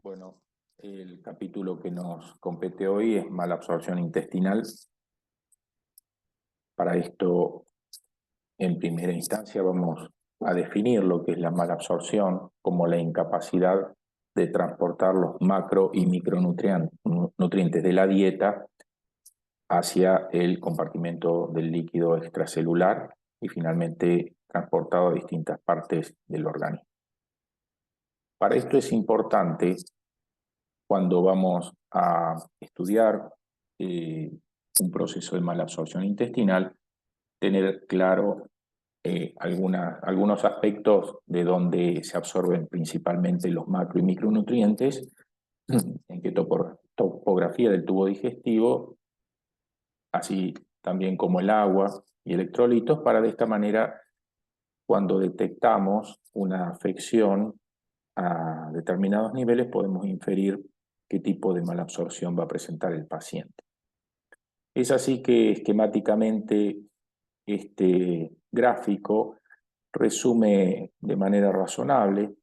Bueno, el capítulo que nos compete hoy es malabsorción intestinal. Para esto, en primera instancia, vamos a definir lo que es la malabsorción como la incapacidad de transportar los macro y micronutrientes de la dieta hacia el compartimento del líquido extracelular y finalmente transportado a distintas partes del organismo. Para esto es importante, cuando vamos a estudiar un proceso de malabsorción intestinal, tener claro algunos aspectos de donde se absorben principalmente los macro y micronutrientes, en qué topografía del tubo digestivo, así también como el agua y electrolitos, para de esta manera, cuando detectamos una afección a determinados niveles, podemos inferir qué tipo de malabsorción va a presentar el paciente. Es así que esquemáticamente este gráfico resume de manera razonable,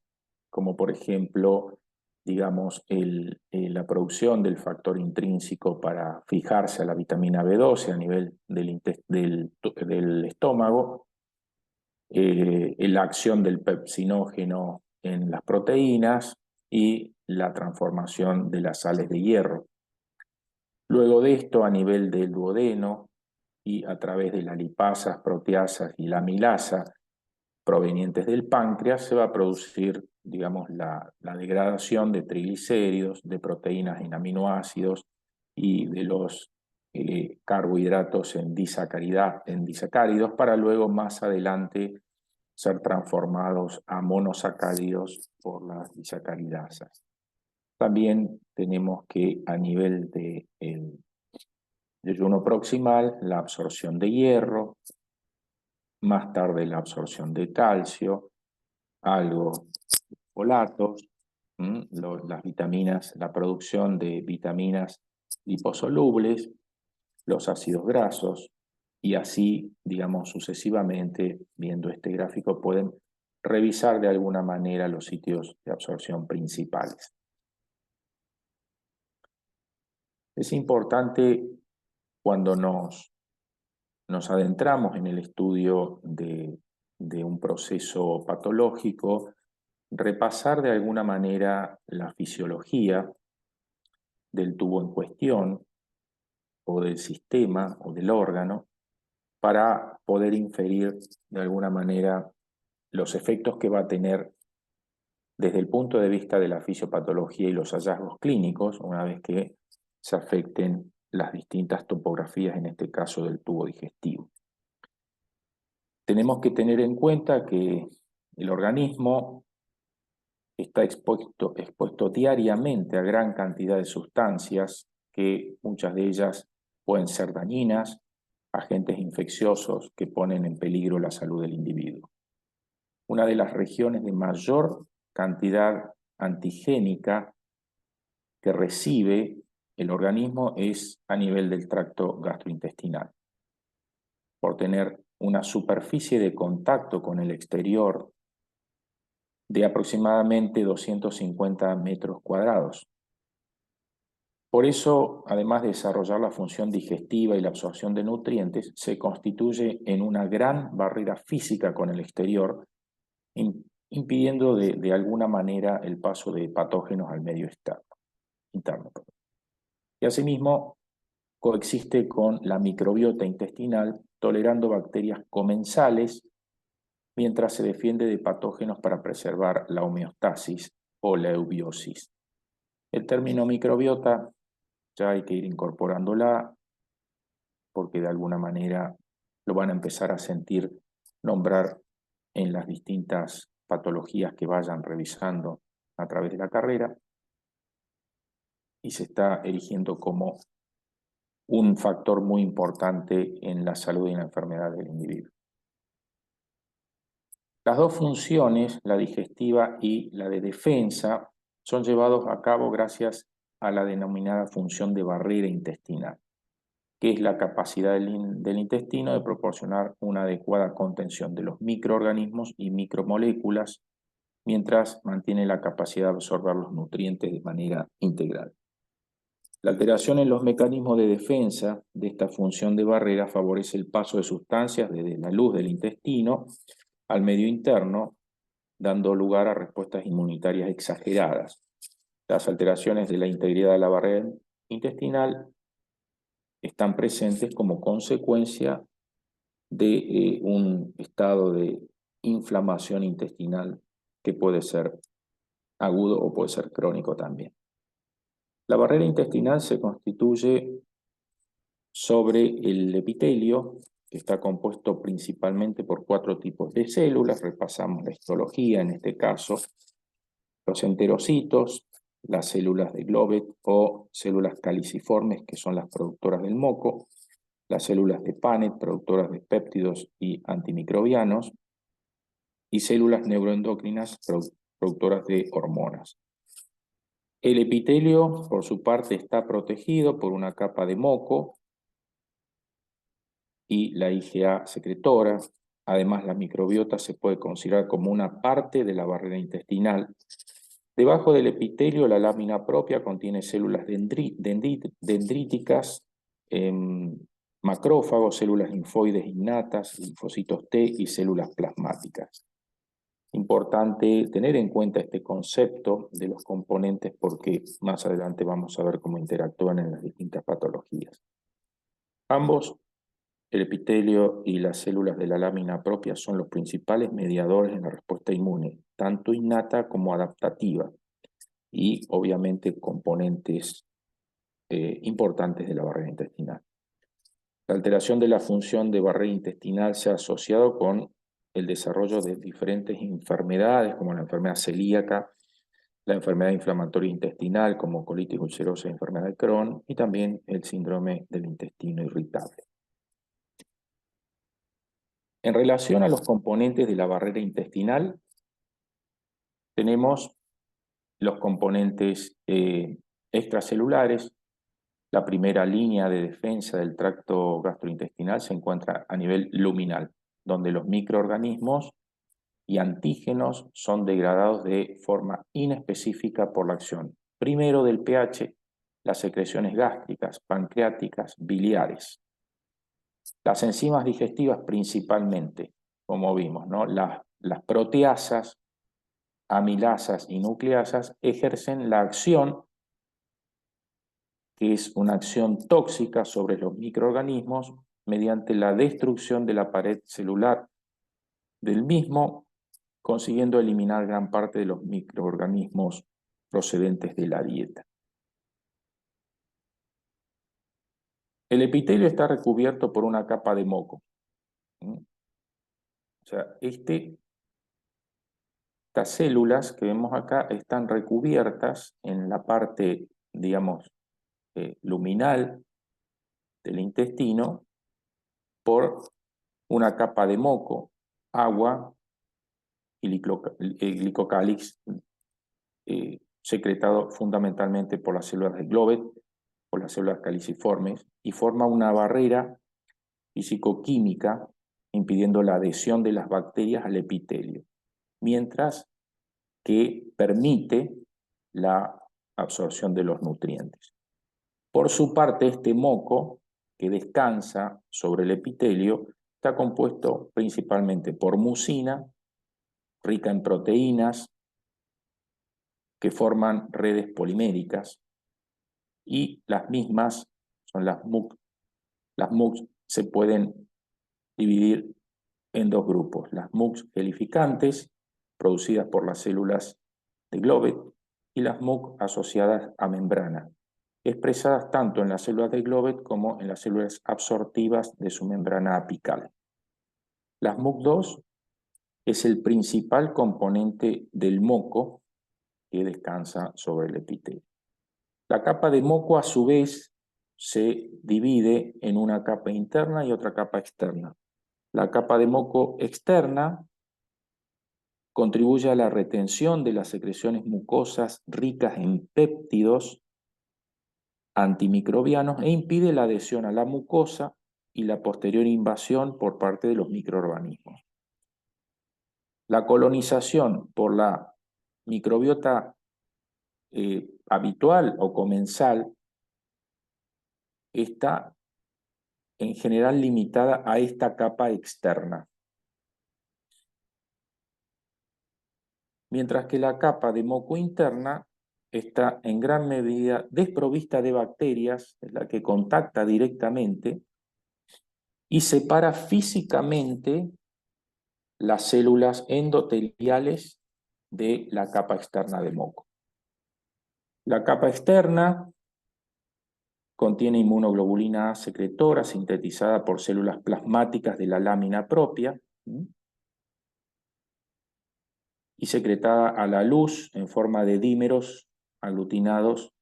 como por ejemplo, digamos, la producción del factor intrínseco para fijarse a la vitamina B12 a nivel del estómago, la acción del pepsinógeno en las proteínas y la transformación de las sales de hierro. Luego de esto, a nivel del duodeno y a través de las lipasas, proteasas y la amilasa provenientes del páncreas, se va a producir, digamos, la degradación de triglicéridos, de proteínas en aminoácidos y de los carbohidratos en disacáridos, para luego más adelante ser transformados a monosacáridos por las disacaridasas. También tenemos que a nivel del ayuno proximal, la absorción de hierro, más tarde la absorción de calcio, algo de folatos, las vitaminas, la producción de vitaminas liposolubles, los ácidos grasos, y así, digamos, sucesivamente, viendo este gráfico, pueden revisar de alguna manera los sitios de absorción principales. Es importante, cuando nos adentramos en el estudio de un proceso patológico, repasar de alguna manera la fisiología del tubo en cuestión, o del sistema o del órgano, para poder inferir de alguna manera los efectos que va a tener desde el punto de vista de la fisiopatología y los hallazgos clínicos, una vez que se afecten las distintas topografías, en este caso del tubo digestivo. Tenemos que tener en cuenta que el organismo está expuesto diariamente a gran cantidad de sustancias, que muchas de ellas pueden ser dañinas, agentes infecciosos que ponen en peligro la salud del individuo. Una de las regiones de mayor cantidad antigénica que recibe el organismo es a nivel del tracto gastrointestinal, por tener una superficie de contacto con el exterior de aproximadamente 250 metros cuadrados. Por eso, además de desarrollar la función digestiva y la absorción de nutrientes, se constituye en una gran barrera física con el exterior, impidiendo de alguna manera el paso de patógenos al medio interno. Y asimismo, coexiste con la microbiota intestinal, tolerando bacterias comensales, mientras se defiende de patógenos para preservar la homeostasis o la eubiosis. El término microbiota ya hay que ir incorporándola, porque de alguna manera lo van a empezar a sentir nombrar en las distintas patologías que vayan revisando a través de la carrera, y se está erigiendo como un factor muy importante en la salud y la enfermedad del individuo. Las dos funciones, la digestiva y la de defensa, son llevados a cabo gracias a la denominada función de barrera intestinal, que es la capacidad del intestino de proporcionar una adecuada contención de los microorganismos y micromoléculas mientras mantiene la capacidad de absorber los nutrientes de manera integral. La alteración en los mecanismos de defensa de esta función de barrera favorece el paso de sustancias desde la luz del intestino al medio interno, dando lugar a respuestas inmunitarias exageradas. Las alteraciones de la integridad de la barrera intestinal están presentes como consecuencia de un estado de inflamación intestinal que puede ser agudo o puede ser crónico también. La barrera intestinal se constituye sobre el epitelio, que está compuesto principalmente por 4 tipos de células. Repasamos la histología en este caso: los enterocitos, las células de Glovet o células caliciformes, que son las productoras del moco, las células de Panet, productoras de péptidos y antimicrobianos, y células neuroendocrinas, productoras de hormonas. El epitelio, por su parte, está protegido por una capa de moco y la IgA secretora. Además, la microbiota se puede considerar como una parte de la barrera intestinal. Debajo del epitelio, la lámina propia contiene células dendríticas, macrófagos, células linfoides innatas, linfocitos T y células plasmáticas. Importante tener en cuenta este concepto de los componentes porque más adelante vamos a ver cómo interactúan en las distintas patologías. Ambos, el epitelio y las células de la lámina propia, son los principales mediadores en la respuesta inmune, tanto innata como adaptativa, y obviamente componentes importantes de la barrera intestinal. La alteración de la función de barrera intestinal se ha asociado con el desarrollo de diferentes enfermedades, como la enfermedad celíaca, la enfermedad inflamatoria intestinal, como colitis ulcerosa y enfermedad de Crohn, y también el síndrome del intestino irritable. En relación a los componentes de la barrera intestinal, tenemos los componentes extracelulares. La primera línea de defensa del tracto gastrointestinal se encuentra a nivel luminal, donde los microorganismos y antígenos son degradados de forma inespecífica por la acción, primero del pH, las secreciones gástricas, pancreáticas, biliares. Las enzimas digestivas principalmente, como vimos, ¿no? Las proteasas, amilasas y nucleasas ejercen la acción, que es una acción tóxica sobre los microorganismos mediante la destrucción de la pared celular del mismo, consiguiendo eliminar gran parte de los microorganismos procedentes de la dieta. El epitelio está recubierto por una capa de moco. O sea, estas células que vemos acá están recubiertas en la parte, digamos, luminal del intestino por una capa de moco, agua y glicocálix, secretado fundamentalmente por las células de Glovet, por las células caliciformes, y forma una barrera fisicoquímica impidiendo la adhesión de las bacterias al epitelio, mientras que permite la absorción de los nutrientes. Por su parte, este moco, que descansa sobre el epitelio, está compuesto principalmente por mucina, rica en proteínas, que forman redes poliméricas, y las mismas son las MUC. Las MUC se pueden dividir en 2 grupos: las MUC gelificantes, producidas por las células de Glovet, y las MUC asociadas a membrana, expresadas tanto en las células de Glovet como en las células absortivas de su membrana apical. Las MUC2 es el principal componente del moco que descansa sobre el epitelio. La capa de moco, a su vez, se divide en una capa interna y otra capa externa. La capa de moco externa contribuye a la retención de las secreciones mucosas ricas en péptidos antimicrobianos e impide la adhesión a la mucosa y la posterior invasión por parte de los microorganismos. La colonización por la microbiota habitual o comensal está en general limitada a esta capa externa. Mientras que la capa de moco interna está en gran medida desprovista de bacterias, es la que contacta directamente y separa físicamente las células endoteliales de la capa externa de moco. La capa externa contiene inmunoglobulina A secretora sintetizada por células plasmáticas de la lámina propia y secretada a la luz en forma de dímeros aglutinados,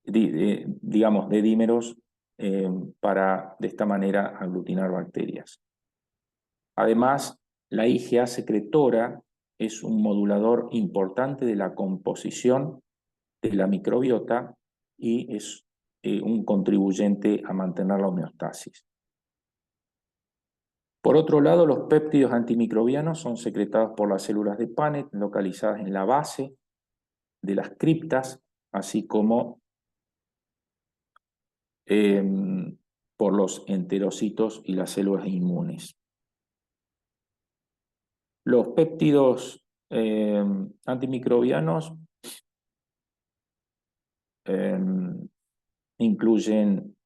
digamos, de dímeros para de esta manera aglutinar bacterias. Además, la IgA secretora es un modulador importante de la composición de la microbiota y es un contribuyente a mantener la homeostasis. Por otro lado, los péptidos antimicrobianos son secretados por las células de Paneth localizadas en la base de las criptas, así como por los enterocitos y las células inmunes. Los péptidos antimicrobianos incluyen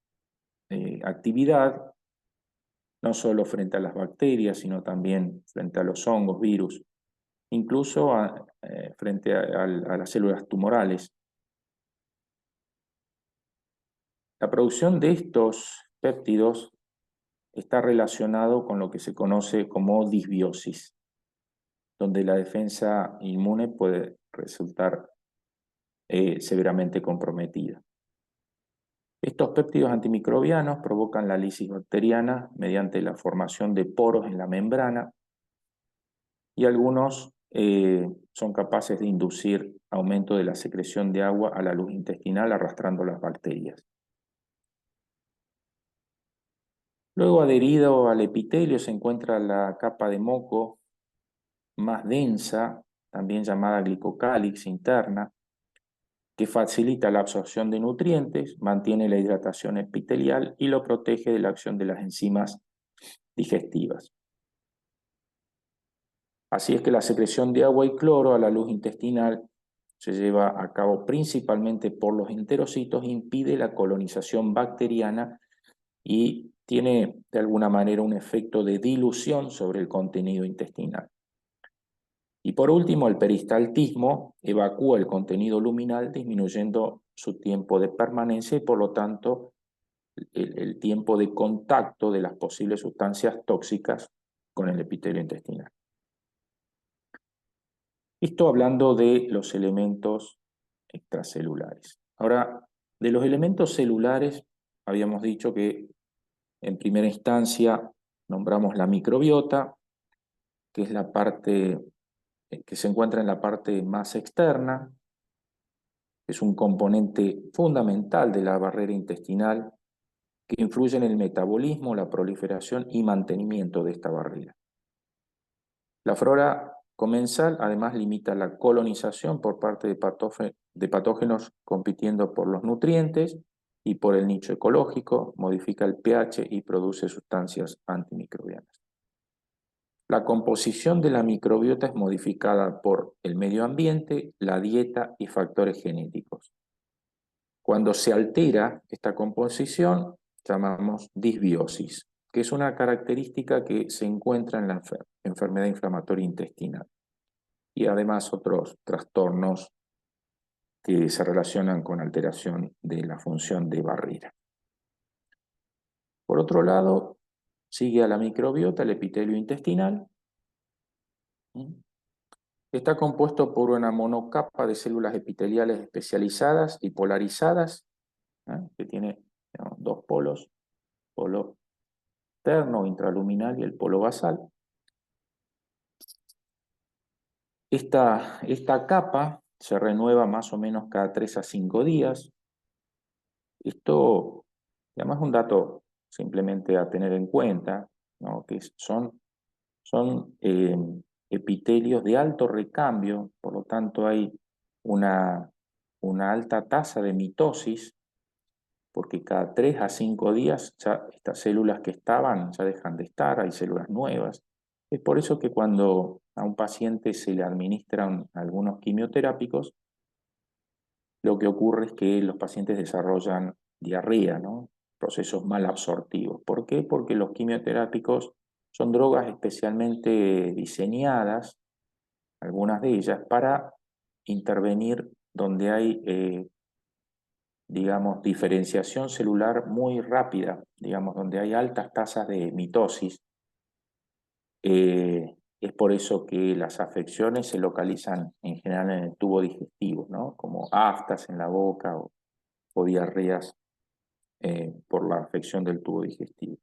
actividad no solo frente a las bacterias, sino también frente a los hongos, virus, incluso frente a las células tumorales. La producción de estos péptidos está relacionado con lo que se conoce como disbiosis, donde la defensa inmune puede resultar severamente comprometida. Estos péptidos antimicrobianos provocan la lisis bacteriana mediante la formación de poros en la membrana y algunos son capaces de inducir aumento de la secreción de agua a la luz intestinal arrastrando las bacterias. Luego, adherido al epitelio, se encuentra la capa de moco más densa, también llamada glicocálix interna, que facilita la absorción de nutrientes, mantiene la hidratación epitelial y lo protege de la acción de las enzimas digestivas. Así es que la secreción de agua y cloro a la luz intestinal se lleva a cabo principalmente por los enterocitos, impide la colonización bacteriana y tiene de alguna manera un efecto de dilución sobre el contenido intestinal. Y por último, el peristaltismo evacúa el contenido luminal disminuyendo su tiempo de permanencia y por lo tanto el tiempo de contacto de las posibles sustancias tóxicas con el epitelio intestinal. Esto hablando de los elementos extracelulares. Ahora, de los elementos celulares, habíamos dicho que en primera instancia nombramos la microbiota, que es la parte que se encuentra en la parte más externa, es un componente fundamental de la barrera intestinal que influye en el metabolismo, la proliferación y mantenimiento de esta barrera. La flora comensal además limita la colonización por parte de patógenos compitiendo por los nutrientes y por el nicho ecológico, modifica el pH y produce sustancias antimicrobianas. La composición de la microbiota es modificada por el medio ambiente, la dieta y factores genéticos. Cuando se altera esta composición, llamamos disbiosis, que es una característica que se encuentra en la enfermedad inflamatoria intestinal y además otros trastornos que se relacionan con alteración de la función de barrera. Por otro lado, sigue a la microbiota el epitelio intestinal. Está compuesto por una monocapa de células epiteliales especializadas y polarizadas, que tiene dos polos, polo externo, intraluminal y el polo basal. Esta capa se renueva más o menos cada 3 a 5 días. Esto, además, es un dato simplemente a tener en cuenta, ¿no? Que son epitelios de alto recambio, por lo tanto hay una alta tasa de mitosis, porque cada 3 a 5 días ya estas células que estaban ya dejan de estar, hay células nuevas. Es por eso que cuando a un paciente se le administran algunos quimioterápicos, lo que ocurre es que los pacientes desarrollan diarrea, ¿no? Procesos mal absortivos. ¿Por qué? Porque los quimioterápicos son drogas especialmente diseñadas, algunas de ellas, para intervenir donde hay, digamos, diferenciación celular muy rápida, digamos, donde hay altas tasas de mitosis. Es por eso que las afecciones se localizan en general en el tubo digestivo, ¿no? Como aftas en la boca o diarreas por la afección del tubo digestivo.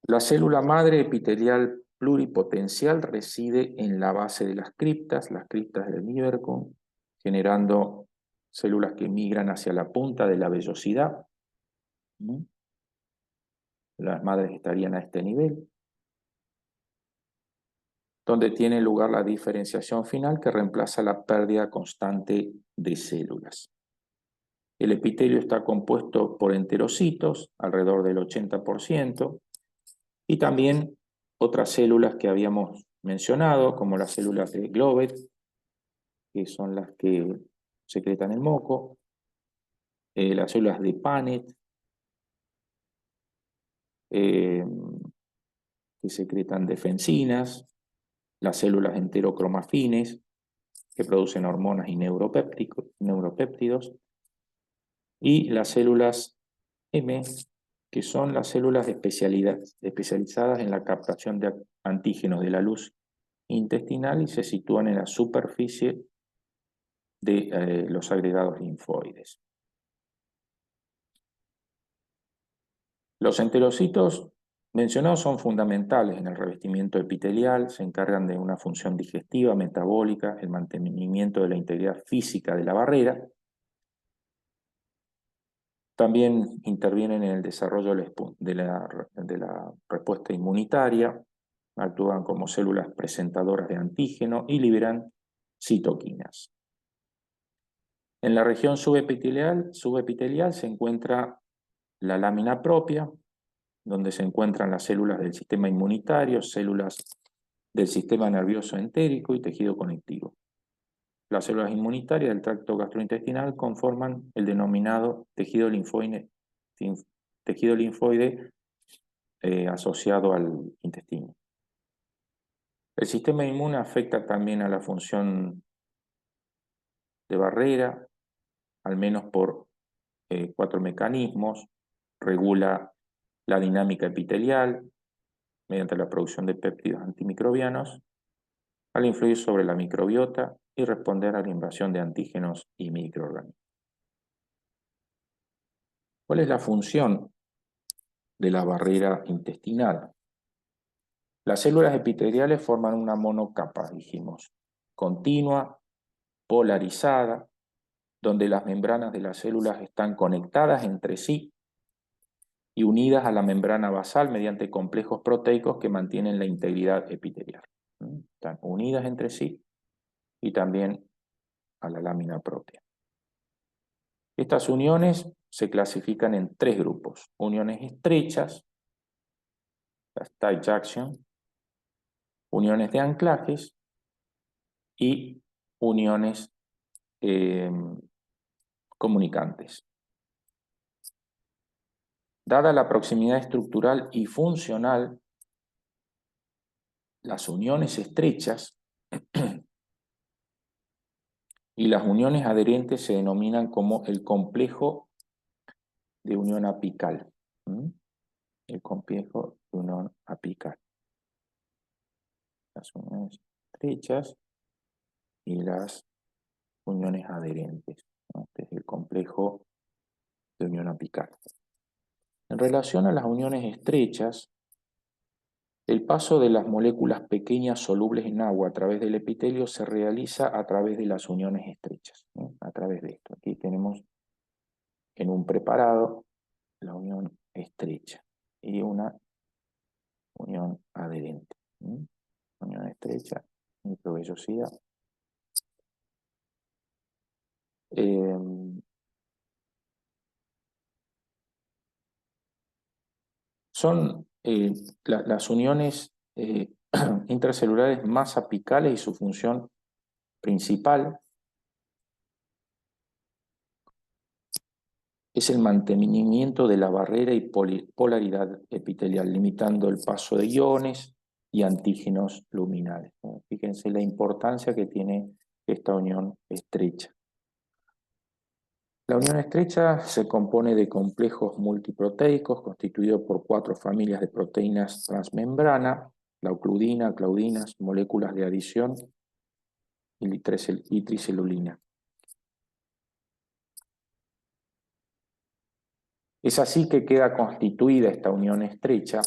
La célula madre epitelial pluripotencial reside en la base de las criptas del Nievercun, generando células que migran hacia la punta de la vellosidad. Las madres estarían a este nivel, donde tiene lugar la diferenciación final que reemplaza la pérdida constante de células. El epitelio está compuesto por enterocitos, alrededor del 80%, y también otras células que habíamos mencionado, como las células de Glovet, que son las que secretan el moco, las células de Panet, que secretan defensinas, las células enterocromafines, que producen hormonas y neuropéptidos, y las células M, que son las células especializadas en la captación de antígenos de la luz intestinal y se sitúan en la superficie de los agregados linfoides. Los enterocitos mencionados son fundamentales en el revestimiento epitelial, se encargan de una función digestiva, metabólica, el mantenimiento de la integridad física de la barrera. También intervienen en el desarrollo de la respuesta inmunitaria, actúan como células presentadoras de antígeno y liberan citoquinas. En la región subepitelial se encuentra la lámina propia, donde se encuentran las células del sistema inmunitario, células del sistema nervioso entérico y tejido conectivo. Las células inmunitarias del tracto gastrointestinal conforman el denominado tejido linfoide asociado al intestino. El sistema inmune afecta también a la función de barrera, al menos por 4 mecanismos. Regula la dinámica epitelial mediante la producción de péptidos antimicrobianos, al influir sobre la microbiota y responder a la invasión de antígenos y microorganismos. ¿Cuál es la función de la barrera intestinal? Las células epiteliales forman una monocapa, dijimos, continua, polarizada, donde las membranas de las células están conectadas entre sí y unidas a la membrana basal mediante complejos proteicos que mantienen la integridad epitelial. Están unidas entre sí y también a la lámina propia. Estas uniones se clasifican en 3 grupos: uniones estrechas, las tight junction, uniones de anclajes y uniones comunicantes. Dada la proximidad estructural y funcional, las uniones estrechas y las uniones adherentes se denominan como el complejo de unión apical. El complejo de unión apical. Las uniones estrechas y las uniones adherentes. Este es el complejo de unión apical. En relación a las uniones estrechas, el paso de las moléculas pequeñas solubles en agua a través del epitelio se realiza a través de las uniones estrechas, ¿no? A través de esto. Aquí tenemos en un preparado la unión estrecha y una unión adherente. Unión estrecha, microvellosidad. Son las uniones intracelulares más apicales y su función principal es el mantenimiento de la barrera y polaridad epitelial, limitando el paso de iones y antígenos luminales. Fíjense la importancia que tiene esta unión estrecha. La unión estrecha se compone de complejos multiproteicos constituidos por 4 familias de proteínas transmembrana, la ocludina, claudinas, moléculas de adición y tricelulina. Es así que queda constituida esta unión estrecha.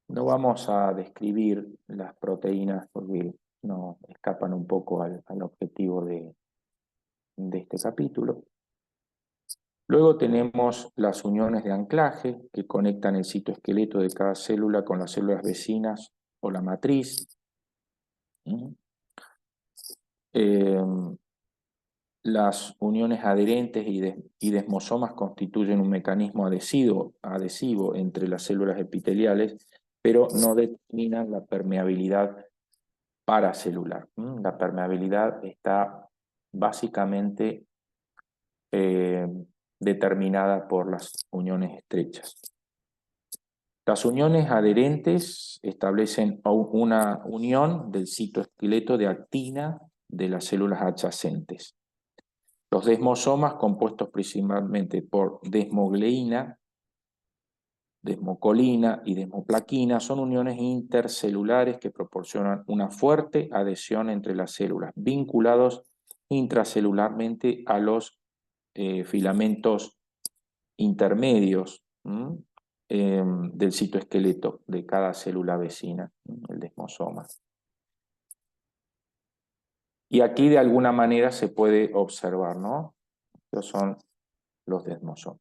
No vamos a describir las proteínas porque no escapan un poco al objetivo de este capítulo. Luego tenemos las uniones de anclaje que conectan el citoesqueleto de cada célula con las células vecinas o la matriz. Las uniones adherentes y desmosomas constituyen un mecanismo adhesivo entre las células epiteliales, pero no determinan la permeabilidad paracelular. La permeabilidad está básicamente determinada por las uniones estrechas. Las uniones adherentes establecen una unión del citoesqueleto de actina de las células adyacentes. Los desmosomas, compuestos principalmente por desmogleína, desmocolina y desmoplaquina, son uniones intercelulares que proporcionan una fuerte adhesión entre las células, vinculados intracelularmente a los filamentos intermedios del citoesqueleto de cada célula vecina, el desmosoma. Y aquí de alguna manera se puede observar, ¿no? Estos son los desmosomas.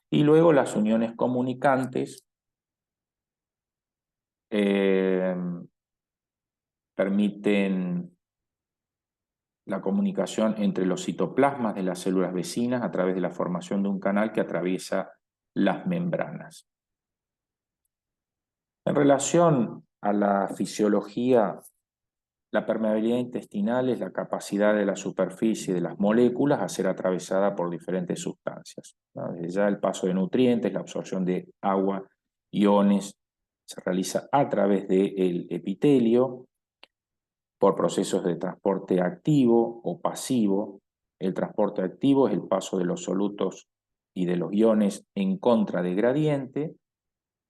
Y luego las uniones comunicantes permiten la comunicación entre los citoplasmas de las células vecinas a través de la formación de un canal que atraviesa las membranas. En relación a la fisiología, la permeabilidad intestinal es la capacidad de la superficie de las moléculas a ser atravesada por diferentes sustancias, ¿no? Desde ya el paso de nutrientes, la absorción de agua, iones, se realiza a través del epitelio por procesos de transporte activo o pasivo. El transporte activo es el paso de los solutos y de los iones en contra de gradiente.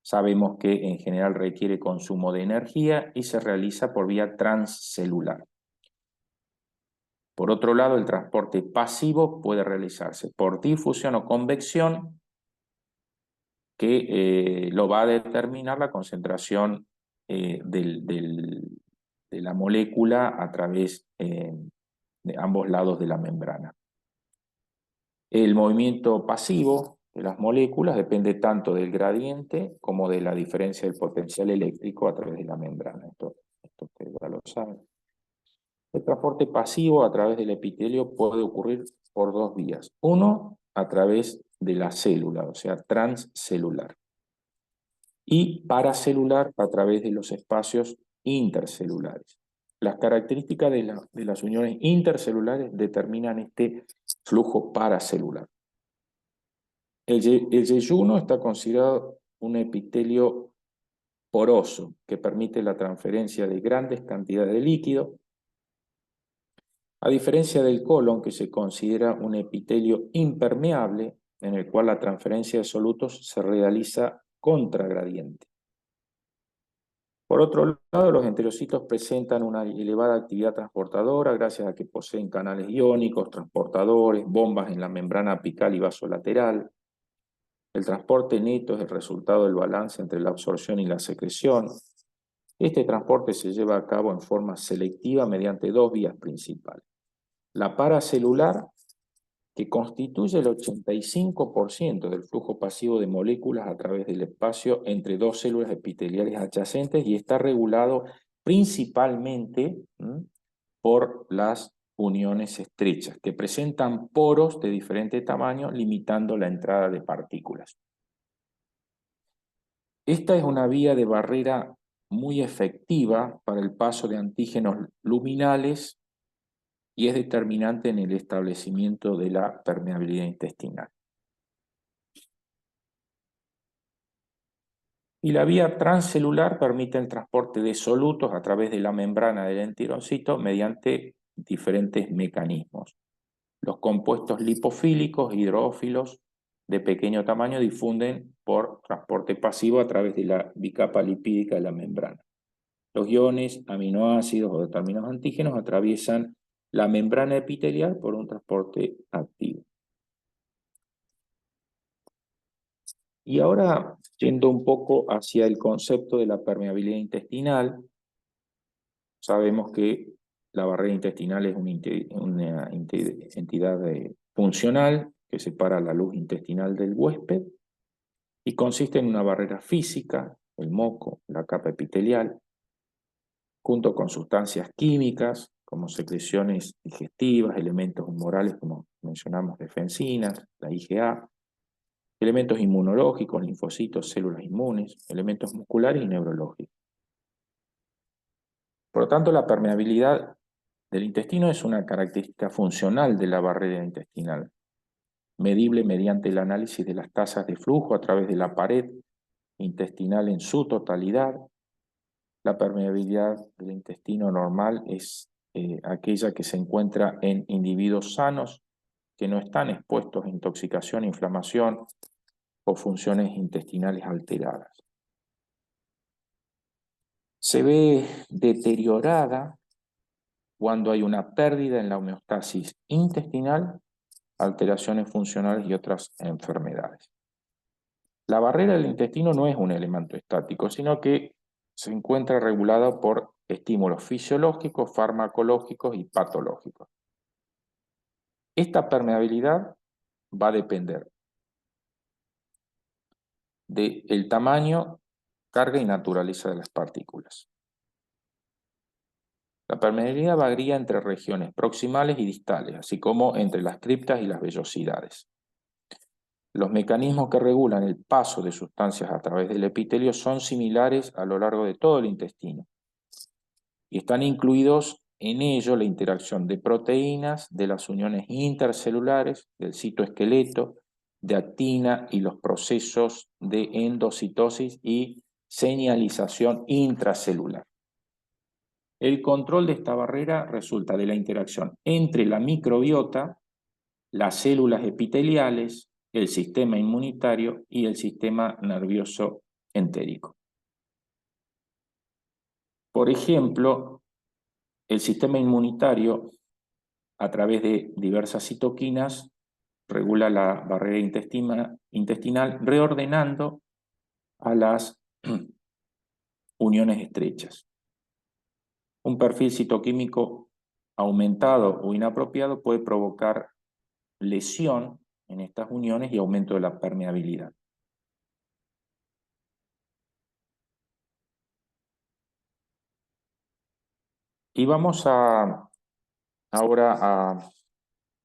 Sabemos que en general requiere consumo de energía y se realiza por vía transcelular. Por otro lado, el transporte pasivo puede realizarse por difusión o convección, que lo va a determinar la concentración de la molécula a través de ambos lados de la membrana. El movimiento pasivo de las moléculas depende tanto del gradiente como de la diferencia del potencial eléctrico a través de la membrana. Esto ustedes ya lo saben. El transporte pasivo a través del epitelio puede ocurrir por 2 vías. Uno, a través de la célula, o sea, transcelular. Y paracelular a través de los espacios intercelulares. Las características de las uniones intercelulares determinan este flujo paracelular. El yeyuno está considerado un epitelio poroso que permite la transferencia de grandes cantidades de líquido, a diferencia del colon, que se considera un epitelio impermeable, en el cual la transferencia de solutos se realiza contragradiente. Por otro lado, los enterocitos presentan una elevada actividad transportadora gracias a que poseen canales iónicos, transportadores, bombas en la membrana apical y vasolateral. El transporte neto es el resultado del balance entre la absorción y la secreción. Este transporte se lleva a cabo en forma selectiva mediante 2 vías principales. La paracelular, que constituye el 85% del flujo pasivo de moléculas a través del espacio entre dos células epiteliales adyacentes y está regulado principalmente por las uniones estrechas, que presentan poros de diferente tamaño, limitando la entrada de partículas. Esta es una vía de barrera muy efectiva para el paso de antígenos luminales y es determinante en el establecimiento de la permeabilidad intestinal. Y la vía transcelular permite el transporte de solutos a través de la membrana del enterocito mediante diferentes mecanismos. Los compuestos lipofílicos e hidrófilos de pequeño tamaño difunden por transporte pasivo a través de la bicapa lipídica de la membrana. Los iones, aminoácidos o determinados antígenos atraviesan la membrana epitelial por un transporte activo. Y ahora, yendo un poco hacia el concepto de la permeabilidad intestinal, sabemos que la barrera intestinal es una entidad funcional que separa la luz intestinal del huésped y consiste en una barrera física, el moco, la capa epitelial, junto con sustancias químicas como secreciones digestivas, elementos humorales como mencionamos, defensinas, la IgA, elementos inmunológicos, linfocitos, células inmunes, elementos musculares y neurológicos. Por lo tanto, la permeabilidad del intestino es una característica funcional de la barrera intestinal, medible mediante el análisis de las tasas de flujo a través de la pared intestinal en su totalidad. La permeabilidad del intestino normal es aquella que se encuentra en individuos sanos que no están expuestos a intoxicación, inflamación o funciones intestinales alteradas. Se ve deteriorada cuando hay una pérdida en la homeostasis intestinal, alteraciones funcionales y otras enfermedades. La barrera del intestino no es un elemento estático, sino que se encuentra regulada por estímulos fisiológicos, farmacológicos y patológicos. Esta permeabilidad va a depender del tamaño, carga y naturaleza de las partículas. La permeabilidad varía entre regiones proximales y distales, así como entre las criptas y las vellosidades. Los mecanismos que regulan el paso de sustancias a través del epitelio son similares a lo largo de todo el intestino y están incluidos en ello la interacción de proteínas, de las uniones intercelulares, del citoesqueleto, de actina y los procesos de endocitosis y señalización intracelular. El control de esta barrera resulta de la interacción entre la microbiota, las células epiteliales, el sistema inmunitario y el sistema nervioso entérico. Por ejemplo, el sistema inmunitario, a través de diversas citoquinas, regula la barrera intestinal, reordenando a las uniones estrechas. Un perfil citoquímico aumentado o inapropiado puede provocar lesión en estas uniones y aumento de la permeabilidad. Y vamos ahora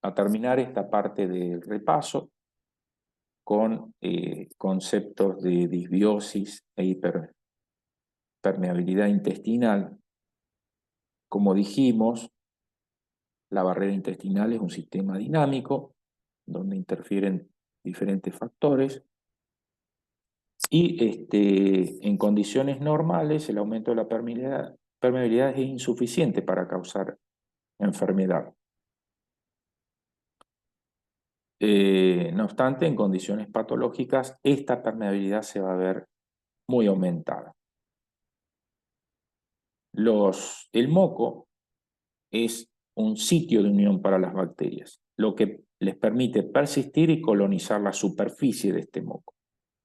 a terminar esta parte del repaso con conceptos de disbiosis e hiperpermeabilidad intestinal. Como dijimos, la barrera intestinal es un sistema dinámico donde interfieren diferentes factores y en condiciones normales el aumento de la permeabilidad es insuficiente para causar enfermedad. No obstante, en condiciones patológicas, esta permeabilidad se va a ver muy aumentada. El moco es un sitio de unión para las bacterias, lo que les permite persistir y colonizar la superficie de este moco.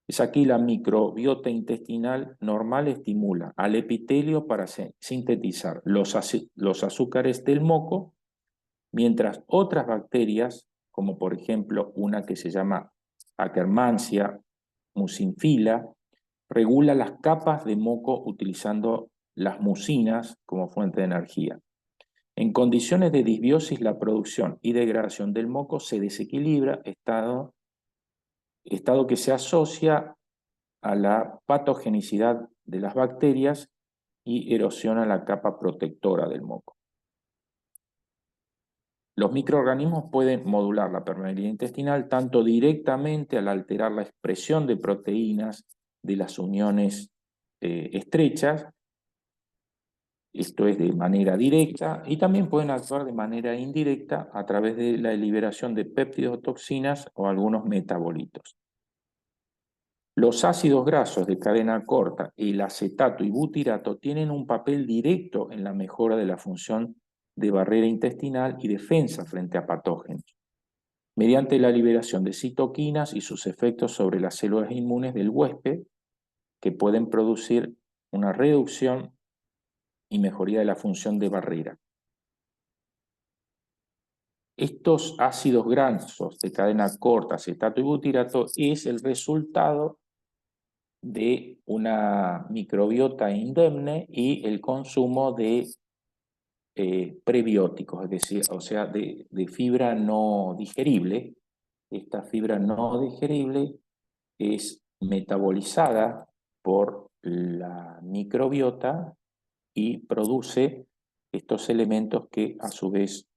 Es aquí la microbiota intestinal normal estimula al epitelio para sintetizar los azúcares del moco, mientras otras bacterias como por ejemplo una que se llama Akkermansia mucinfila, regula las capas de moco utilizando las mucinas como fuente de energía. En condiciones de disbiosis, la producción y degradación del moco se desequilibra, estado que se asocia a la patogenicidad de las bacterias y erosiona la capa protectora del moco. Los microorganismos pueden modular la permeabilidad intestinal tanto directamente al alterar la expresión de proteínas de las uniones estrechas, esto es de manera directa, y también pueden actuar de manera indirecta a través de la liberación de péptidos, toxinas o algunos metabolitos. Los ácidos grasos de cadena corta, el acetato y butirato tienen un papel directo en la mejora de la función de barrera intestinal y defensa frente a patógenos, mediante la liberación de citoquinas y sus efectos sobre las células inmunes del huésped, que pueden producir una reducción y mejoría de la función de barrera. Estos ácidos grasos de cadena corta, acetato y butirato, es el resultado de una microbiota indemne y el consumo de prebióticos, es decir, o sea, de fibra no digerible. Esta fibra no digerible es metabolizada por la microbiota y produce estos elementos que a su vez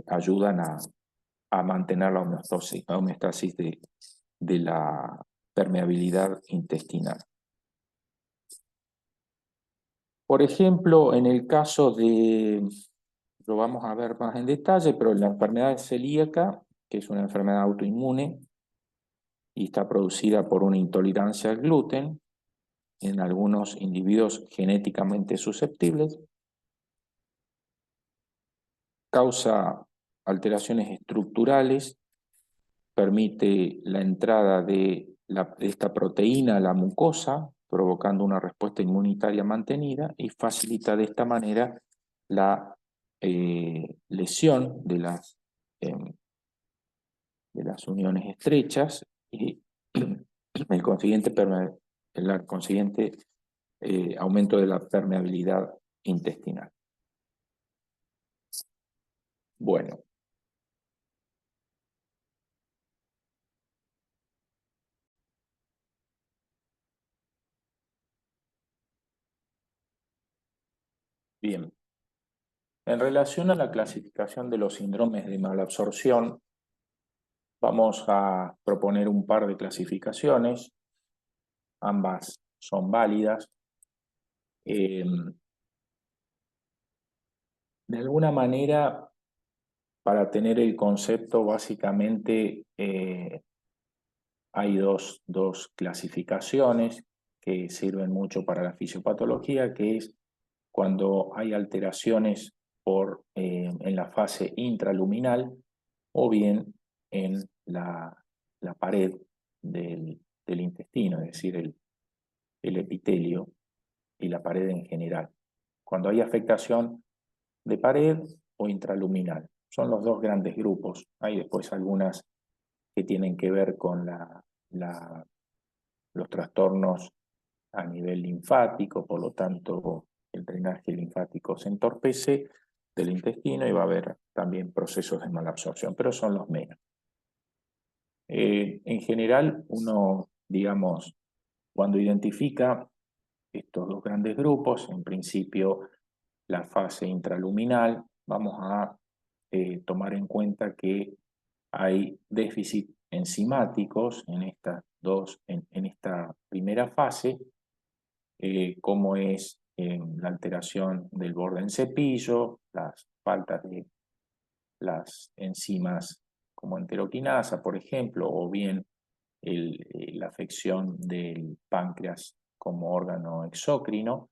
ayudan a mantener la homeostasis de la permeabilidad intestinal. Por ejemplo, en el caso de, lo vamos a ver más en detalle, pero la enfermedad celíaca, que es una enfermedad autoinmune y está producida por una intolerancia al gluten en algunos individuos genéticamente susceptibles, causa alteraciones estructurales, permite la entrada de esta proteína a la mucosa, provocando una respuesta inmunitaria mantenida y facilita de esta manera la lesión de las uniones estrechas y el consiguiente aumento de la permeabilidad intestinal. Bueno. Bien. En relación a la clasificación de los síndromes de malabsorción, vamos a proponer un par de clasificaciones, ambas son válidas. De alguna manera, para tener el concepto, básicamente hay dos clasificaciones que sirven mucho para la fisiopatología, que es cuando hay alteraciones en la fase intraluminal o bien en la pared del intestino, es decir, el epitelio y la pared en general. Cuando hay afectación de pared o intraluminal. Son los dos grandes grupos. Hay después algunas que tienen que ver con los trastornos a nivel linfático, por lo tanto el drenaje linfático se entorpece del intestino y va a haber también procesos de malabsorción, pero son los menos. En general, uno, digamos, cuando identifica estos dos grandes grupos, en principio la fase intraluminal, vamos a tomar en cuenta que hay déficit enzimáticos en esta primera fase, como es la alteración del borde en cepillo, las faltas de las enzimas como enteroquinasa, por ejemplo, o bien la afección del páncreas como órgano exócrino,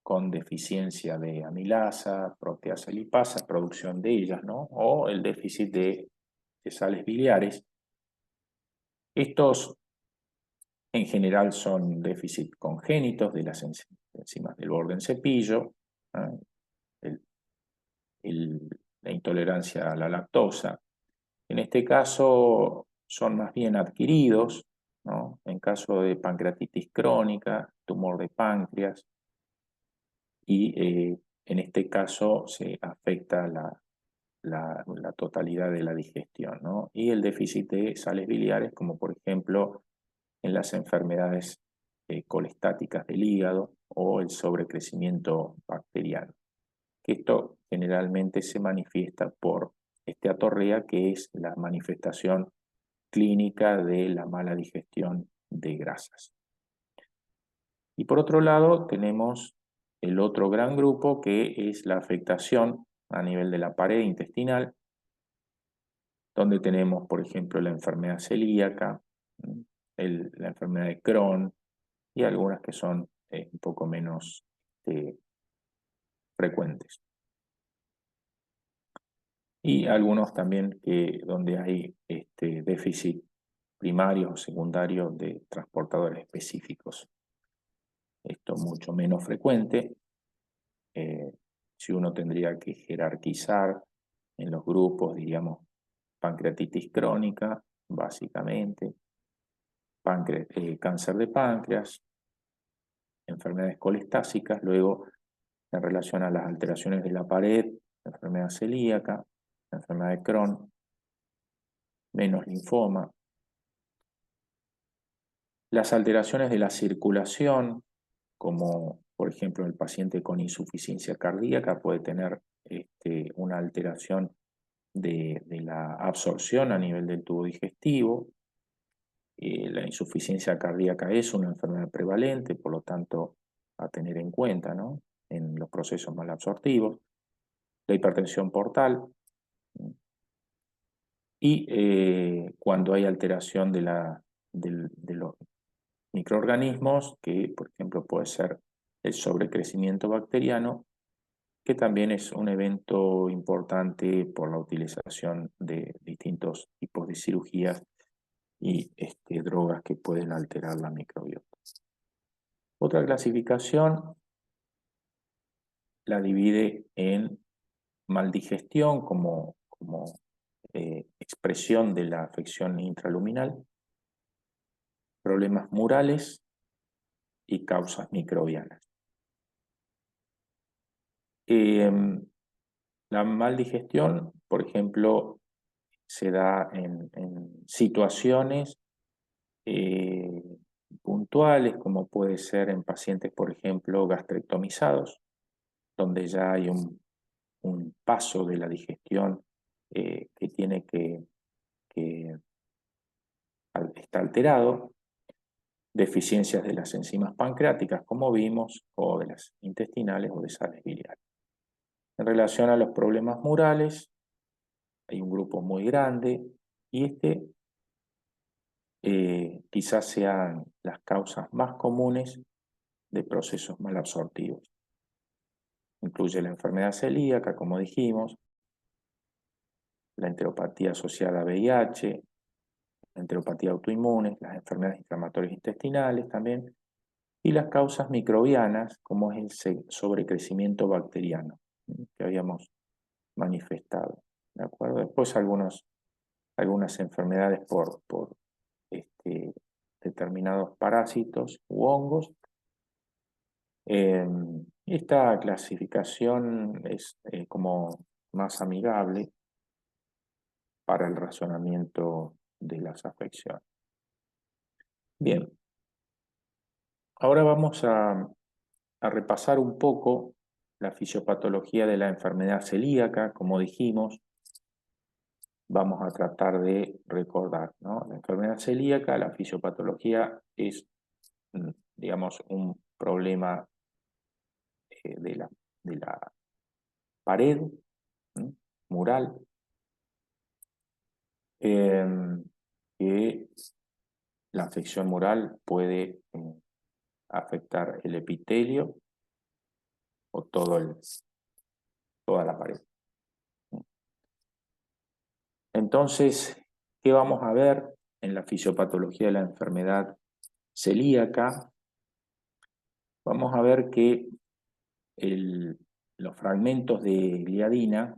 con deficiencia de amilasa, proteasa lipasa, producción de ellas, ¿no? O el déficit de sales biliares. Estos en general son déficits congénitos de las enzimas del borde en cepillo, ¿eh? La intolerancia a la lactosa En este caso son más bien adquiridos, ¿no? En caso de pancreatitis crónica, tumor de páncreas, y en este caso se afecta la totalidad de la digestión, ¿no? Y el déficit de sales biliares, como por ejemplo en las enfermedades colestáticas del hígado o el sobrecrecimiento bacteriano. Esto generalmente se manifiesta por esteatorrea, que es la manifestación clínica de la mala digestión de grasas. Y por otro lado tenemos el otro gran grupo, que es la afectación a nivel de la pared intestinal, donde tenemos, por ejemplo, la enfermedad celíaca, la enfermedad de Crohn y algunas que son un poco menos frecuentes. Y algunos también donde hay déficit primario o secundario de transportadores específicos. Esto es mucho menos frecuente. Si uno tendría que jerarquizar en los grupos, diríamos, pancreatitis crónica, básicamente, cáncer de páncreas, enfermedades colestásicas, luego en relación a las alteraciones de la pared, la enfermedad celíaca, la enfermedad de Crohn, menos linfoma. Las alteraciones de la circulación, como por ejemplo el paciente con insuficiencia cardíaca puede tener una alteración de la absorción a nivel del tubo digestivo. La insuficiencia cardíaca es una enfermedad prevalente, por lo tanto a tener en cuenta, ¿no?, en los procesos malabsortivos. La hipertensión portal, y cuando hay alteración de los microorganismos, que por ejemplo puede ser el sobrecrecimiento bacteriano, que también es un evento importante por la utilización de distintos tipos de cirugías y drogas que pueden alterar la microbiota. Otra clasificación la divide en maldigestión como expresión de la afección intraluminal, problemas murales y causas microbianas. La maldigestión, por ejemplo, se da en situaciones puntuales, como puede ser en pacientes, por ejemplo, gastrectomizados, donde ya hay un paso de la digestión que tiene que está alterado, deficiencias de las enzimas pancreáticas, como vimos, o de las intestinales o de sales biliares. En relación a los problemas murales, hay un grupo muy grande y quizás sean las causas más comunes de procesos malabsortivos. Incluye la enfermedad celíaca, como dijimos, la enteropatía asociada a VIH, la enteropatía autoinmune, las enfermedades inflamatorias intestinales también, y las causas microbianas, como es el sobrecrecimiento bacteriano que habíamos manifestado. ¿De acuerdo? Después algunas enfermedades por determinados parásitos u hongos. Esta clasificación es como más amigable para el razonamiento de las afecciones. Bien, ahora vamos a repasar un poco la fisiopatología de la enfermedad celíaca. Como dijimos, vamos a tratar de recordar, ¿no? La enfermedad celíaca, la fisiopatología es, digamos, un problema de la pared mural, que la afección mural puede afectar el epitelio o toda la pared. Entonces, ¿qué vamos a ver en la fisiopatología de la enfermedad celíaca? Vamos a ver que los fragmentos de gliadina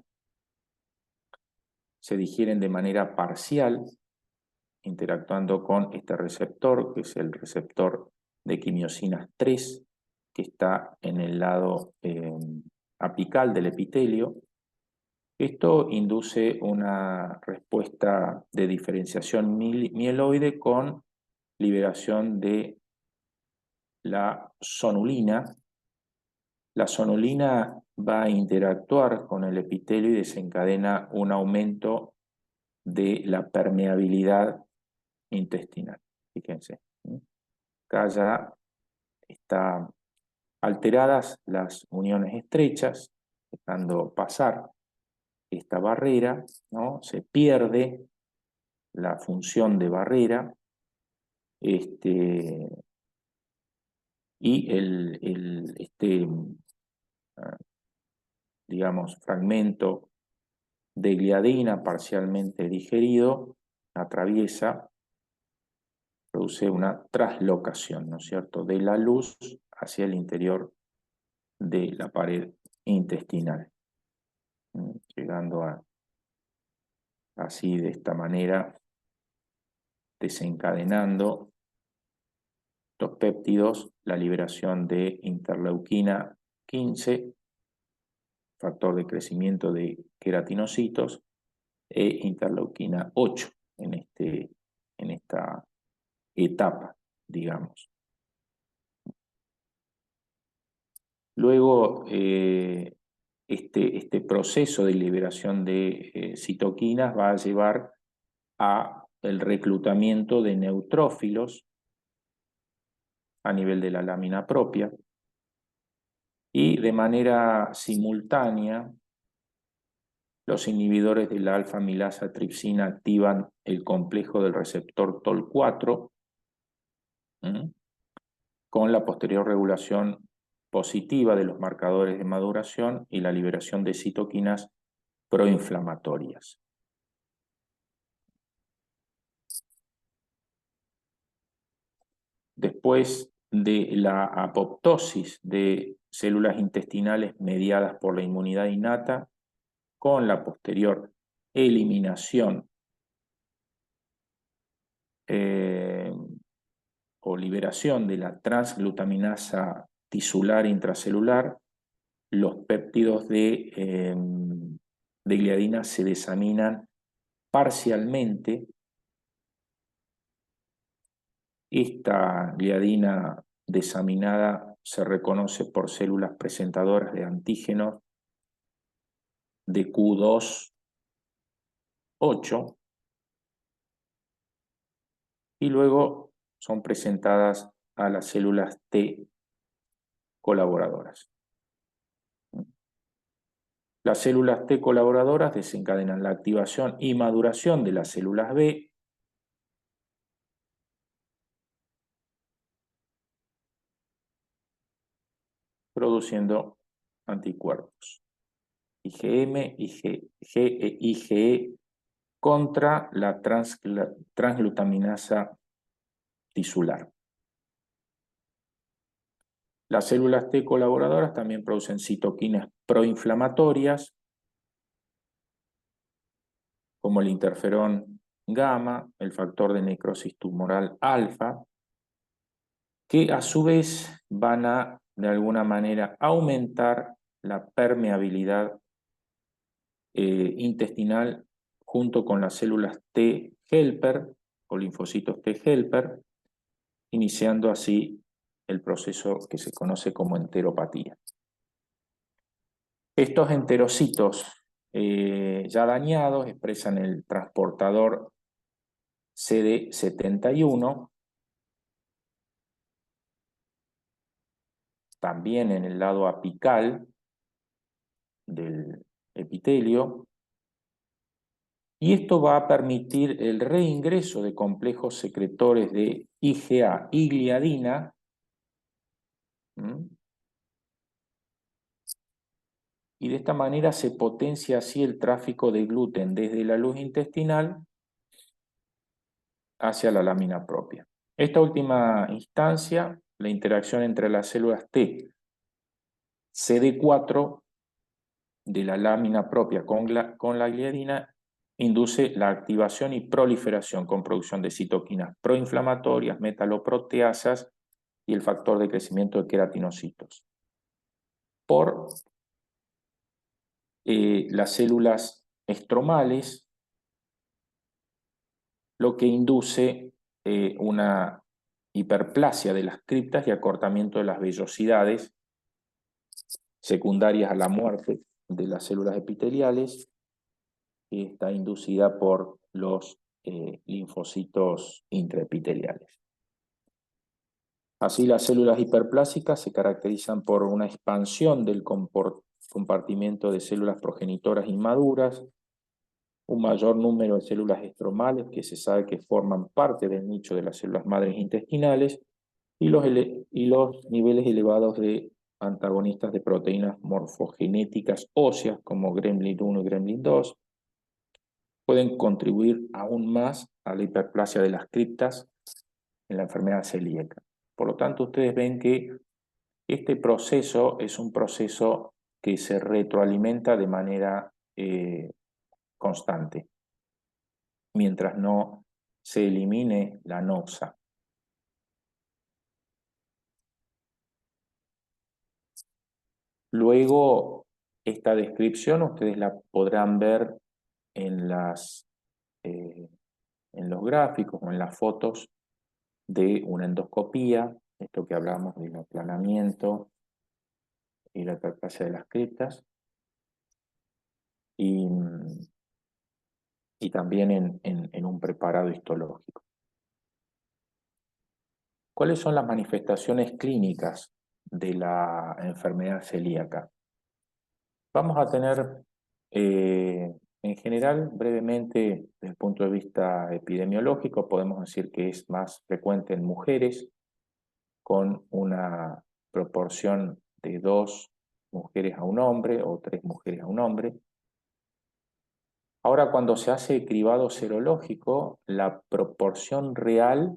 se digieren de manera parcial, interactuando con este receptor, que es el receptor de quimiosinas 3, que está en el lado apical del epitelio. Esto induce una respuesta de diferenciación mieloide con liberación de la sonulina. La sonulina va a interactuar con el epitelio y desencadena un aumento de la permeabilidad intestinal. Fíjense, acá ya están alteradas las uniones estrechas, dejando pasar esta barrera, ¿no? Se pierde la función de barrera, y digamos, fragmento de gliadina parcialmente digerido atraviesa, produce una traslocación, ¿no es cierto?, de la luz hacia el interior de la pared intestinal, llegando así de esta manera, desencadenando estos péptidos la liberación de interleuquina 15, factor de crecimiento de queratinocitos, e interleuquina 8 en esta etapa, digamos. Luego, este proceso de liberación de citoquinas va a llevar a el reclutamiento de neutrófilos a nivel de la lámina propia, y de manera simultánea los inhibidores de la alfa-amilasa tripsina activan el complejo del receptor TOL4, con la posterior regulación positiva de los marcadores de maduración y la liberación de citoquinas proinflamatorias. Después de la apoptosis de células intestinales mediadas por la inmunidad innata, con la posterior eliminación o liberación de la transglutaminasa tisular intracelular, los péptidos de gliadina se desaminan parcialmente. Esta gliadina desaminada se reconoce por células presentadoras de antígenos de Q2-8 y luego son presentadas a las células T colaboradoras. Las células T colaboradoras desencadenan la activación y maduración de las células B, produciendo anticuerpos IgM, IgE contra la transglutaminasa tisular. Las células T colaboradoras también producen citoquinas proinflamatorias, como el interferón gamma, el factor de necrosis tumoral alfa, que a su vez van a, de alguna manera, aumentar la permeabilidad intestinal junto con las células T helper o linfocitos T helper, iniciando así el proceso que se conoce como enteropatía. Estos enterocitos ya dañados expresan el transportador CD71, también en el lado apical del epitelio, y esto va a permitir el reingreso de complejos secretores de IgA y gliadina, y de esta manera se potencia así el tráfico de gluten desde la luz intestinal hacia la lámina propia. Esta última instancia, la interacción entre las células T CD4 de la lámina propia con la gliadina, induce la activación y proliferación con producción de citoquinas proinflamatorias, metaloproteasas y el factor de crecimiento de queratinocitos. Por las células estromales, lo que induce una hiperplasia de las criptas y acortamiento de las vellosidades secundarias a la muerte de las células epiteliales, que está inducida por los linfocitos intraepiteliales. Así, las células hiperplásicas se caracterizan por una expansión del compartimiento de células progenitoras inmaduras, un mayor número de células estromales que se sabe que forman parte del nicho de las células madres intestinales y los niveles elevados de antagonistas de proteínas morfogenéticas óseas como gremlin 1 y gremlin 2 pueden contribuir aún más a la hiperplasia de las criptas en la enfermedad celíaca. Por lo tanto, ustedes ven que este proceso es un proceso que se retroalimenta de manera constante, mientras no se elimine la noxa. Luego, esta descripción ustedes la podrán ver en los gráficos o en las fotos de una endoscopía, esto que hablamos del aplanamiento y la hiperplasia de las criptas, y también en un preparado histológico. ¿Cuáles son las manifestaciones clínicas de la enfermedad celíaca? Vamos a tener, en general, brevemente, desde el punto de vista epidemiológico, podemos decir que es más frecuente en mujeres, con una proporción de 2 mujeres a un hombre o 3 mujeres a un hombre. Ahora, cuando se hace cribado serológico, la proporción real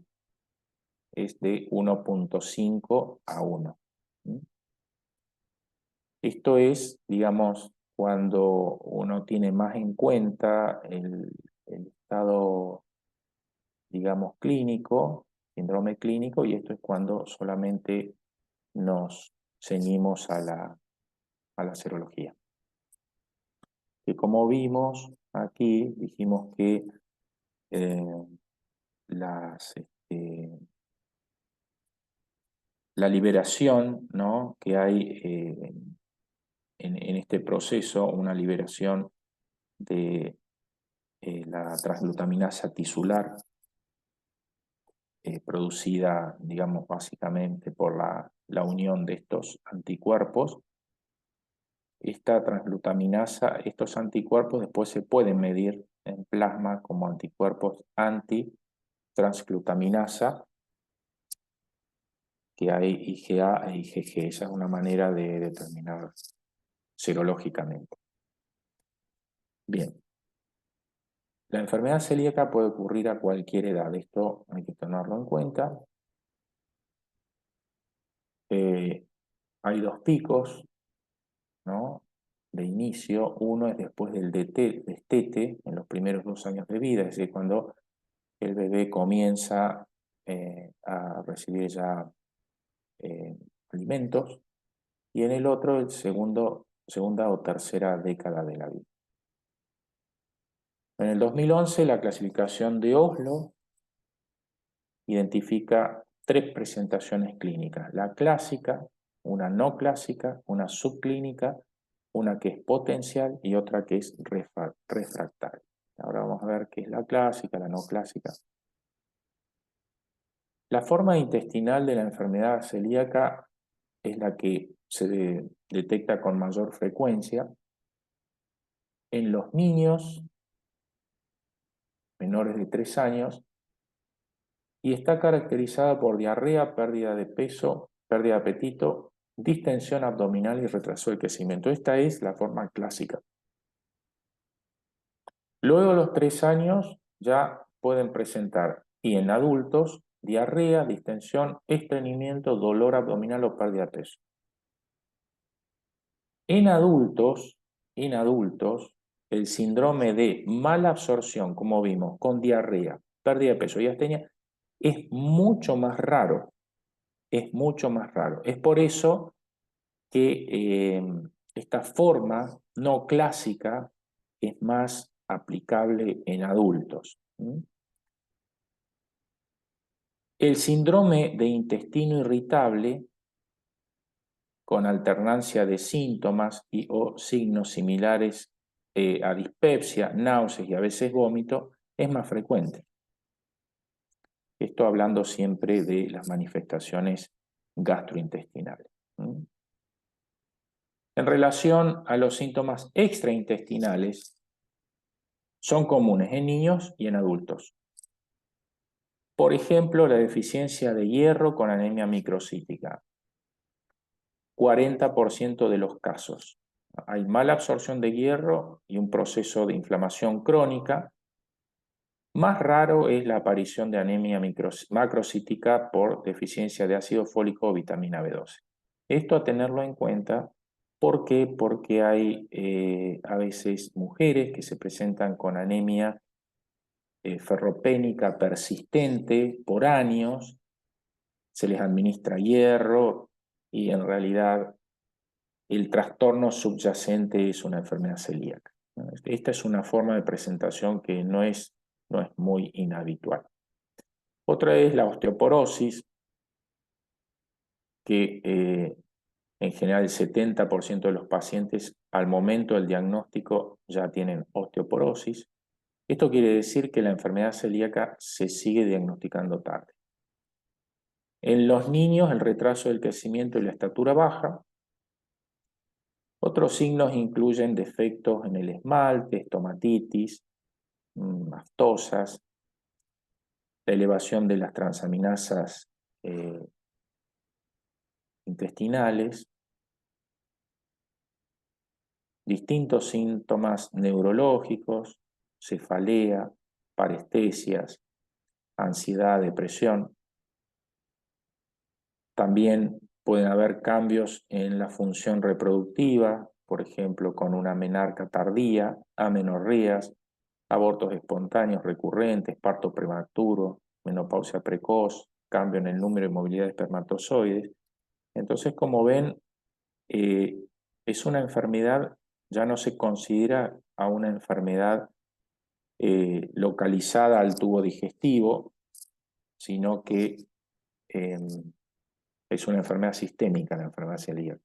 es de 1.5 a 1. Esto es, digamos, cuando uno tiene más en cuenta el estado, digamos, clínico, síndrome clínico, y esto es cuando solamente nos ceñimos a la serología. Que como vimos aquí, dijimos que la liberación, ¿no?, que hay en este proceso, una liberación de la transglutaminasa tisular, producida, digamos, básicamente por la unión de estos anticuerpos. Esta transglutaminasa, estos anticuerpos después se pueden medir en plasma como anticuerpos anti-transglutaminasa, que hay IgA e IgG. Esa es una manera de determinar serológicamente. Bien. La enfermedad celíaca puede ocurrir a cualquier edad. Esto hay que tenerlo en cuenta. Hay 2 picos, ¿no?, de inicio. Uno es después del destete, en los primeros 2 años de vida, es decir, cuando el bebé comienza a recibir ya alimentos, y en el otro, el segunda o tercera década de la vida. En el 2011, la clasificación de Oslo identifica 3 presentaciones clínicas: la clásica, una no clásica, una subclínica, una que es potencial y otra que es refractaria. Ahora vamos a ver qué es la clásica, la no clásica. La forma intestinal de la enfermedad celíaca es la que se detecta con mayor frecuencia en los niños menores de 3 años y está caracterizada por diarrea, pérdida de peso, pérdida de apetito, distensión abdominal y retraso del crecimiento. Esta es la forma clásica. Luego de los 3 años ya pueden presentar, y en adultos, diarrea, distensión, estreñimiento, dolor abdominal o pérdida de peso. En adultos, el síndrome de mala absorción, como vimos, con diarrea, pérdida de peso y astenia, es mucho más raro. Es mucho más raro. Es por eso que esta forma no clásica es más aplicable en adultos. El síndrome de intestino irritable, con alternancia de síntomas y o signos similares a dispepsia, náuseas y a veces vómito, es más frecuente. Esto hablando siempre de las manifestaciones gastrointestinales. En relación a los síntomas extraintestinales, son comunes en niños y en adultos. Por ejemplo, la deficiencia de hierro con anemia microcítica. 40% de los casos. Hay mala absorción de hierro y un proceso de inflamación crónica. Más raro es la aparición de anemia macrocítica por deficiencia de ácido fólico o vitamina B12. Esto a tenerlo en cuenta. ¿Por qué? Porque hay a veces mujeres que se presentan con anemia ferropénica persistente por años, se les administra hierro y en realidad el trastorno subyacente es una enfermedad celíaca. Esta es una forma de presentación que no es muy inhabitual. Otra es la osteoporosis, que en general el 70% de los pacientes al momento del diagnóstico ya tienen osteoporosis. Esto quiere decir que la enfermedad celíaca se sigue diagnosticando tarde. En los niños, el retraso del crecimiento y la estatura baja. Otros signos incluyen defectos en el esmalte, estomatitis, aftosas, la elevación de las transaminasas intestinales, distintos síntomas neurológicos, cefalea, parestesias, ansiedad, depresión. También pueden haber cambios en la función reproductiva, por ejemplo, con una menarca tardía, amenorreas, abortos espontáneos recurrentes, parto prematuro, menopausia precoz, cambio en el número y movilidad de espermatozoides. Entonces, como ven, es una enfermedad, ya no se considera a una enfermedad localizada al tubo digestivo, sino que es una enfermedad sistémica, la enfermedad celíaca.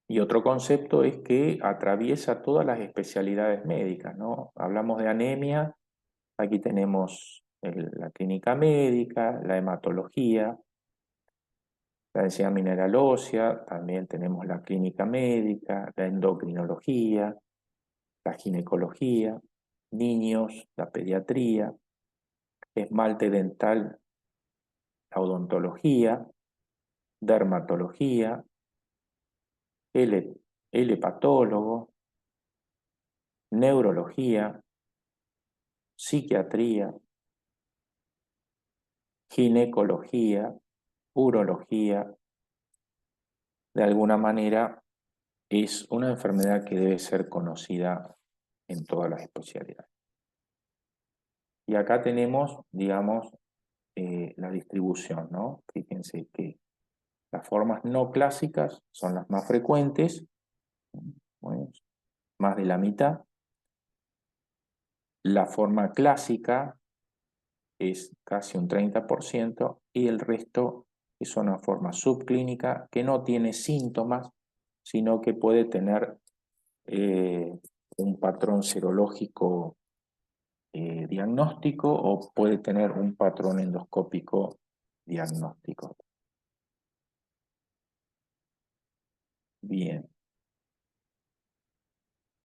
Y otro concepto es que atraviesa todas las especialidades médicas, ¿no? Hablamos de anemia, aquí tenemos la clínica médica, la hematología, la densidad mineral ósea, también tenemos la clínica médica, la endocrinología, la ginecología, niños, la pediatría, esmalte dental, la odontología, dermatología, el hepatólogo, neurología, psiquiatría, ginecología, urología. De alguna manera es una enfermedad que debe ser conocida en todas las especialidades. Y acá tenemos, digamos, la distribución, ¿no? Fíjense que las formas no clásicas son las más frecuentes, bueno, más de la mitad. La forma clásica es casi un 30% y el resto es una forma subclínica que no tiene síntomas, sino que puede tener un patrón serológico diagnóstico o puede tener un patrón endoscópico diagnóstico. Bien.